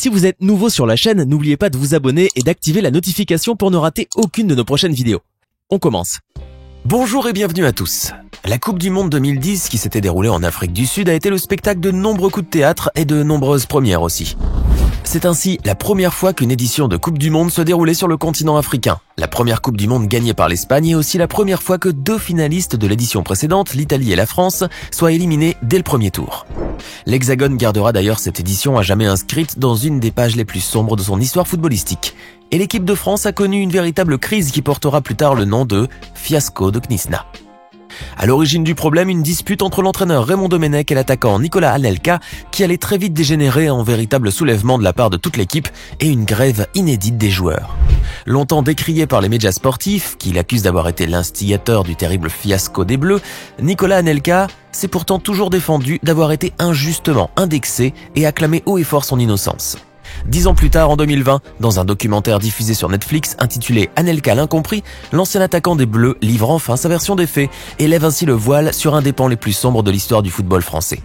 Si vous êtes nouveau sur la chaîne, n'oubliez pas de vous abonner et d'activer la notification pour ne rater aucune de nos prochaines vidéos. On commence. Bonjour et bienvenue à tous. La Coupe du Monde 2010 qui s'était déroulée en Afrique du Sud a été le spectacle de nombreux coups de théâtre et de nombreuses premières aussi. C'est ainsi la première fois qu'une édition de Coupe du Monde se déroulait sur le continent africain. La première Coupe du Monde gagnée par l'Espagne et aussi la première fois que deux finalistes de l'édition précédente, l'Italie et la France, soient éliminés dès le premier tour. L'Hexagone gardera d'ailleurs cette édition à jamais inscrite dans une des pages les plus sombres de son histoire footballistique. Et l'équipe de France a connu une véritable crise qui portera plus tard le nom de fiasco de Knysna. À l'origine du problème, une dispute entre l'entraîneur Raymond Domenech et l'attaquant Nicolas Anelka qui allait très vite dégénérer en véritable soulèvement de la part de toute l'équipe et une grève inédite des joueurs. Longtemps décrié par les médias sportifs, qui l'accusent d'avoir été l'instigateur du terrible fiasco des Bleus, Nicolas Anelka s'est pourtant toujours défendu d'avoir été injustement indexé et acclamé haut et fort son innocence. 10 ans plus tard, en 2020, dans un documentaire diffusé sur Netflix intitulé Anelka l'incompris, l'ancien attaquant des Bleus livre enfin sa version des faits et lève ainsi le voile sur un des pans les plus sombres de l'histoire du football français.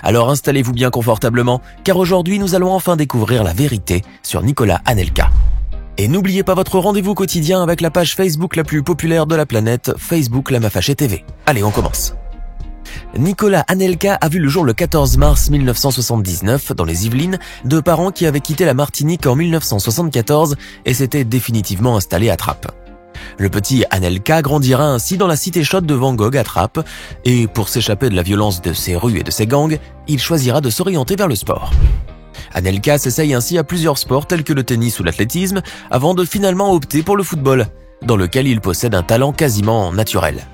Alors installez-vous bien confortablement, car aujourd'hui nous allons enfin découvrir la vérité sur Nicolas Anelka. Et n'oubliez pas votre rendez-vous quotidien avec la page Facebook la plus populaire de la planète, Facebook La Mafachée TV. Allez, on commence. Nicolas Anelka a vu le jour le 14 mars 1979 dans les Yvelines de parents qui avaient quitté la Martinique en 1974 et s'étaient définitivement installés à Trappes. Le petit Anelka grandira ainsi dans la cité chaude de Van Gogh à Trappes et pour s'échapper de la violence de ses rues et de ses gangs, il choisira de s'orienter vers le sport. Anelka s'essaye ainsi à plusieurs sports tels que le tennis ou l'athlétisme avant de finalement opter pour le football, dans lequel il possède un talent quasiment naturel.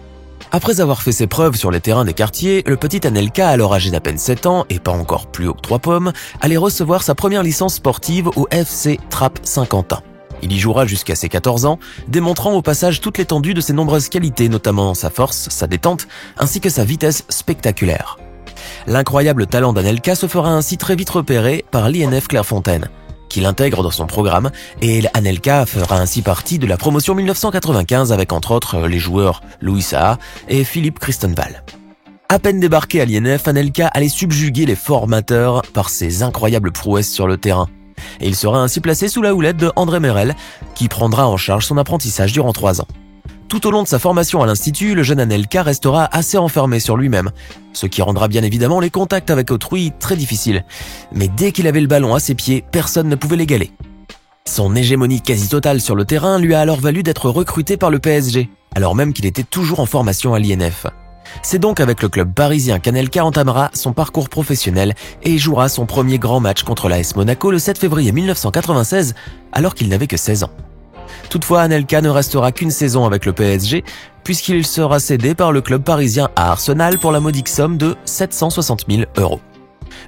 Après avoir fait ses preuves sur les terrains des quartiers, le petit Anelka, alors âgé d'à peine 7 ans et pas encore plus haut que 3 pommes, allait recevoir sa première licence sportive au FC Trappes Saint-Quentin. Il y jouera jusqu'à ses 14 ans, démontrant au passage toute l'étendue de ses nombreuses qualités, notamment sa force, sa détente, ainsi que sa vitesse spectaculaire. L'incroyable talent d'Anelka se fera ainsi très vite repérer par l'INF Clairefontaine, qui l'intègre dans son programme, et Anelka fera ainsi partie de la promotion 1995 avec entre autres les joueurs Louis Saha et Philippe Christenval. À peine débarqué à l'INF, Anelka allait subjuguer les formateurs par ses incroyables prouesses sur le terrain. Et il sera ainsi placé sous la houlette de André Merel, qui prendra en charge son apprentissage durant 3 ans. Tout au long de sa formation à l'Institut, le jeune Anelka restera assez enfermé sur lui-même, ce qui rendra bien évidemment les contacts avec autrui très difficiles. Mais dès qu'il avait le ballon à ses pieds, personne ne pouvait l'égaler. Son hégémonie quasi totale sur le terrain lui a alors valu d'être recruté par le PSG, alors même qu'il était toujours en formation à l'INF. C'est donc avec le club parisien qu'Anelka entamera son parcours professionnel et jouera son premier grand match contre l'AS Monaco le 7 février 1996, alors qu'il n'avait que 16 ans. Toutefois, Anelka ne restera qu'une saison avec le PSG, puisqu'il sera cédé par le club parisien à Arsenal pour la modique somme de 760 000 €.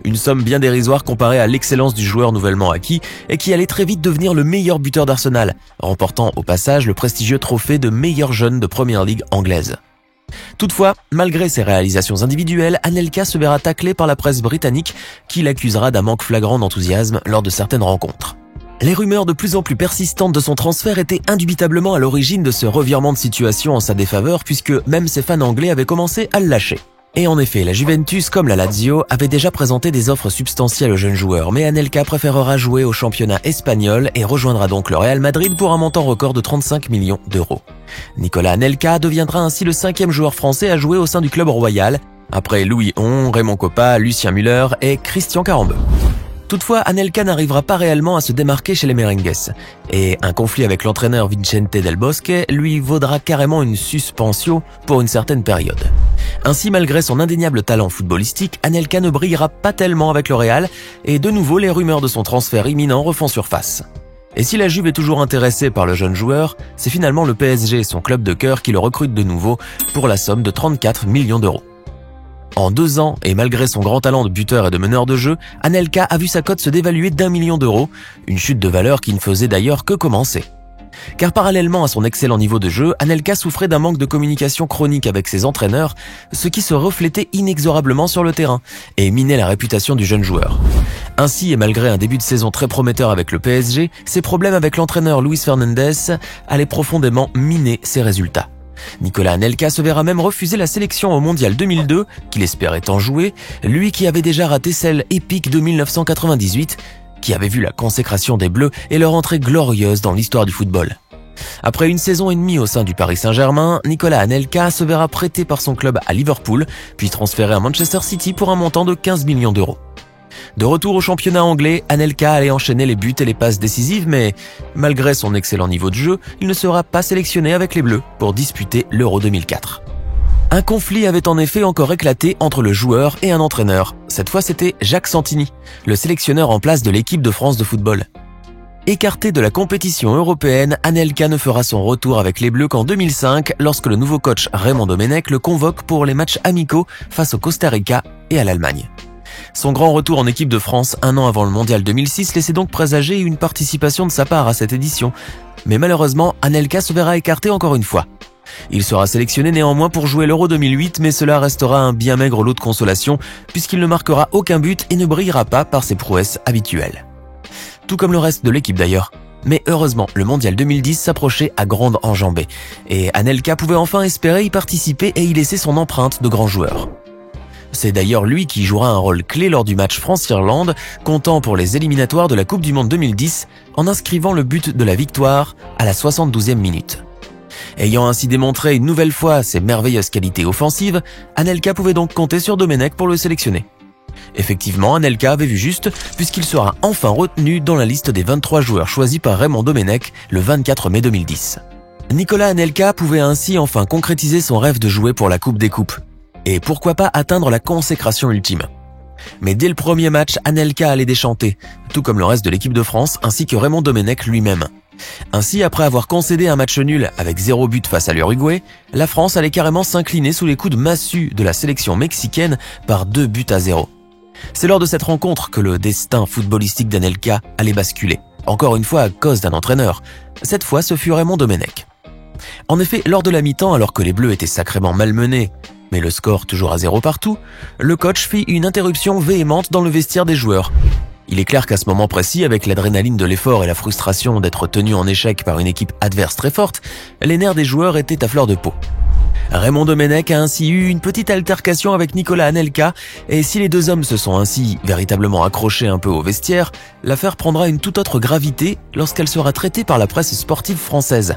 Une somme bien dérisoire comparée à l'excellence du joueur nouvellement acquis et qui allait très vite devenir le meilleur buteur d'Arsenal, remportant au passage le prestigieux trophée de meilleur jeune de Premier League anglaise. Toutefois, malgré ses réalisations individuelles, Anelka se verra taclé par la presse britannique qui l'accusera d'un manque flagrant d'enthousiasme lors de certaines rencontres. Les rumeurs de plus en plus persistantes de son transfert étaient indubitablement à l'origine de ce revirement de situation en sa défaveur puisque même ses fans anglais avaient commencé à le lâcher. Et en effet, la Juventus comme la Lazio avaient déjà présenté des offres substantielles aux jeunes joueurs, mais Anelka préférera jouer au championnat espagnol et rejoindra donc le Real Madrid pour un montant record de 35 millions €. Nicolas Anelka deviendra ainsi le 5e joueur français à jouer au sein du club royal, après Louis Hon, Raymond Kopa, Lucien Müller et Christian Carambeu. Toutefois, Anelka n'arrivera pas réellement à se démarquer chez les Merengues, et un conflit avec l'entraîneur Vicente Del Bosque lui vaudra carrément une suspension pour une certaine période. Ainsi, malgré son indéniable talent footballistique, Anelka ne brillera pas tellement avec le Real, et de nouveau les rumeurs de son transfert imminent refont surface. Et si la Juve est toujours intéressée par le jeune joueur, c'est finalement le PSG, son club de cœur, qui le recrute de nouveau pour la somme de 34 millions €. En 2 ans, et malgré son grand talent de buteur et de meneur de jeu, Anelka a vu sa cote se dévaluer d'1 million €, une chute de valeur qui ne faisait d'ailleurs que commencer. Car parallèlement à son excellent niveau de jeu, Anelka souffrait d'un manque de communication chronique avec ses entraîneurs, ce qui se reflétait inexorablement sur le terrain et minait la réputation du jeune joueur. Ainsi, et malgré un début de saison très prometteur avec le PSG, ses problèmes avec l'entraîneur Luis Fernandez allaient profondément miner ses résultats. Nicolas Anelka se verra même refuser la sélection au Mondial 2002, qu'il espérait tant jouer, lui qui avait déjà raté celle épique de 1998, qui avait vu la consécration des Bleus et leur entrée glorieuse dans l'histoire du football. Après une saison et demie au sein du Paris Saint-Germain, Nicolas Anelka se verra prêté par son club à Liverpool, puis transféré à Manchester City pour un montant de 15 millions d'euros. De retour au championnat anglais, Anelka allait enchaîner les buts et les passes décisives, mais malgré son excellent niveau de jeu, il ne sera pas sélectionné avec les Bleus pour disputer l'Euro 2004. Un conflit avait en effet encore éclaté entre le joueur et un entraîneur. Cette fois, c'était Jacques Santini, le sélectionneur en place de l'équipe de France de football. Écarté de la compétition européenne, Anelka ne fera son retour avec les Bleus qu'en 2005, lorsque le nouveau coach Raymond Domenech le convoque pour les matchs amicaux face au Costa Rica et à l'Allemagne. Son grand retour en équipe de France un an avant le mondial 2006 laissait donc présager une participation de sa part à cette édition. Mais malheureusement, Anelka se verra écarté encore une fois. Il sera sélectionné néanmoins pour jouer l'Euro 2008, mais cela restera un bien maigre lot de consolation puisqu'il ne marquera aucun but et ne brillera pas par ses prouesses habituelles. Tout comme le reste de l'équipe d'ailleurs. Mais heureusement, le mondial 2010 s'approchait à grandes enjambées et Anelka pouvait enfin espérer y participer et y laisser son empreinte de grand joueur. C'est d'ailleurs lui qui jouera un rôle clé lors du match France-Irlande, comptant pour les éliminatoires de la Coupe du Monde 2010 en inscrivant le but de la victoire à la 72e minute. Ayant ainsi démontré une nouvelle fois ses merveilleuses qualités offensives, Anelka pouvait donc compter sur Domenech pour le sélectionner. Effectivement, Anelka avait vu juste puisqu'il sera enfin retenu dans la liste des 23 joueurs choisis par Raymond Domenech le 24 mai 2010. Nicolas Anelka pouvait ainsi enfin concrétiser son rêve de jouer pour la Coupe des Coupes. Et pourquoi pas atteindre la consécration ultime. Mais dès le premier match, Anelka allait déchanter, tout comme le reste de l'équipe de France ainsi que Raymond Domenech lui-même. Ainsi, après avoir concédé un match nul avec 0 but face à l'Uruguay, la France allait carrément s'incliner sous les coups de massue de la sélection mexicaine par 2-0. C'est lors de cette rencontre que le destin footballistique d'Anelka allait basculer, encore une fois à cause d'un entraîneur. Cette fois, ce fut Raymond Domenech. En effet, lors de la mi-temps, alors que les Bleus étaient sacrément malmenés, mais le score toujours à 0 partout, le coach fit une interruption véhémente dans le vestiaire des joueurs. Il est clair qu'à ce moment précis, avec l'adrénaline de l'effort et la frustration d'être tenu en échec par une équipe adverse très forte, les nerfs des joueurs étaient à fleur de peau. Raymond Domenech a ainsi eu une petite altercation avec Nicolas Anelka, et si les deux hommes se sont ainsi véritablement accrochés un peu au vestiaire, l'affaire prendra une toute autre gravité lorsqu'elle sera traitée par la presse sportive française.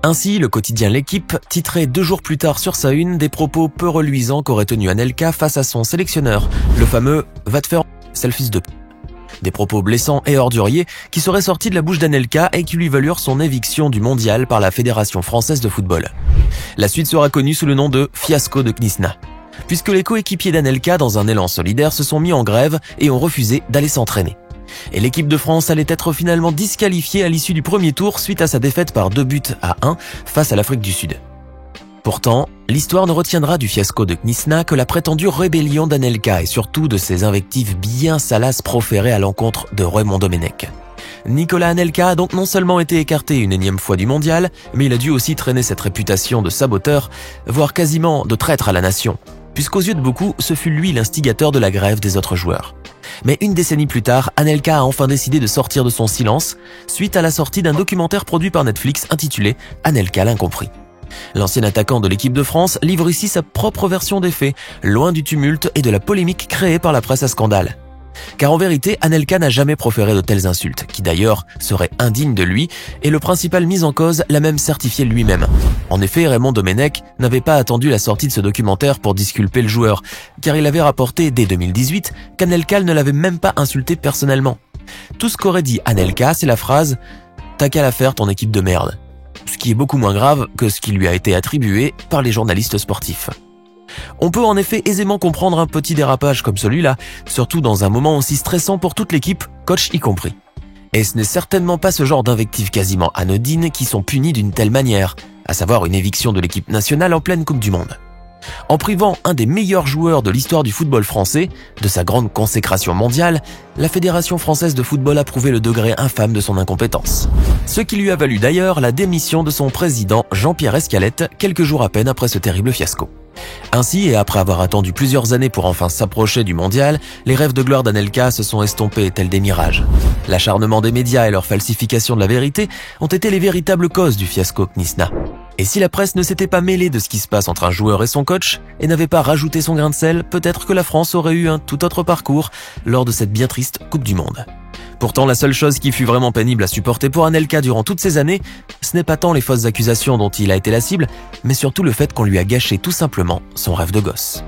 Ainsi, le quotidien L'Équipe titrait 2 jours plus tard sur sa une des propos peu reluisants qu'aurait tenu Anelka face à son sélectionneur, le fameux « va te faire sale fils de p***». Des propos blessants et orduriers qui seraient sortis de la bouche d'Anelka et qui lui valurent son éviction du mondial par la Fédération française de football. La suite sera connue sous le nom de fiasco de Knysna, puisque les coéquipiers d'Anelka, dans un élan solidaire, se sont mis en grève et ont refusé d'aller s'entraîner. Et l'équipe de France allait être finalement disqualifiée à l'issue du premier tour suite à sa défaite par 2-1 face à l'Afrique du Sud. Pourtant, l'histoire ne retiendra du fiasco de Knysna que la prétendue rébellion d'Anelka et surtout de ses invectives bien salaces proférées à l'encontre de Raymond Domenech. Nicolas Anelka a donc non seulement été écarté une énième fois du mondial, mais il a dû aussi traîner cette réputation de saboteur, voire quasiment de traître à la nation, puisqu'aux yeux de beaucoup, ce fut lui l'instigateur de la grève des autres joueurs. Mais une décennie plus tard, Anelka a enfin décidé de sortir de son silence, suite à la sortie d'un documentaire produit par Netflix intitulé « Anelka l'incompris ». L'ancien attaquant de l'équipe de France livre ici sa propre version des faits, loin du tumulte et de la polémique créée par la presse à scandale. Car en vérité, Anelka n'a jamais proféré de telles insultes, qui d'ailleurs seraient indignes de lui, et le principal mis en cause l'a même certifié lui-même. En effet, Raymond Domenech n'avait pas attendu la sortie de ce documentaire pour disculper le joueur, car il avait rapporté dès 2018 qu'Anelka ne l'avait même pas insulté personnellement. Tout ce qu'aurait dit Anelka, c'est la phrase « T'as qu'à la faire ton équipe de merde », ce qui est beaucoup moins grave que ce qui lui a été attribué par les journalistes sportifs. On peut en effet aisément comprendre un petit dérapage comme celui-là, surtout dans un moment aussi stressant pour toute l'équipe, coach y compris. Et ce n'est certainement pas ce genre d'invectives quasiment anodines qui sont punies d'une telle manière, à savoir une éviction de l'équipe nationale en pleine Coupe du Monde. En privant un des meilleurs joueurs de l'histoire du football français de sa grande consécration mondiale, la Fédération française de football a prouvé le degré infâme de son incompétence. Ce qui lui a valu d'ailleurs la démission de son président Jean-Pierre Escalette quelques jours à peine après ce terrible fiasco. Ainsi, et après avoir attendu plusieurs années pour enfin s'approcher du mondial, les rêves de gloire d'Anelka se sont estompés tels des mirages. L'acharnement des médias et leur falsification de la vérité ont été les véritables causes du fiasco Knysna. Et si la presse ne s'était pas mêlée de ce qui se passe entre un joueur et son coach, et n'avait pas rajouté son grain de sel, peut-être que la France aurait eu un tout autre parcours lors de cette bien triste Coupe du Monde. Pourtant, la seule chose qui fut vraiment pénible à supporter pour Anelka durant toutes ces années, ce n'est pas tant les fausses accusations dont il a été la cible, mais surtout le fait qu'on lui a gâché tout simplement son rêve de gosse.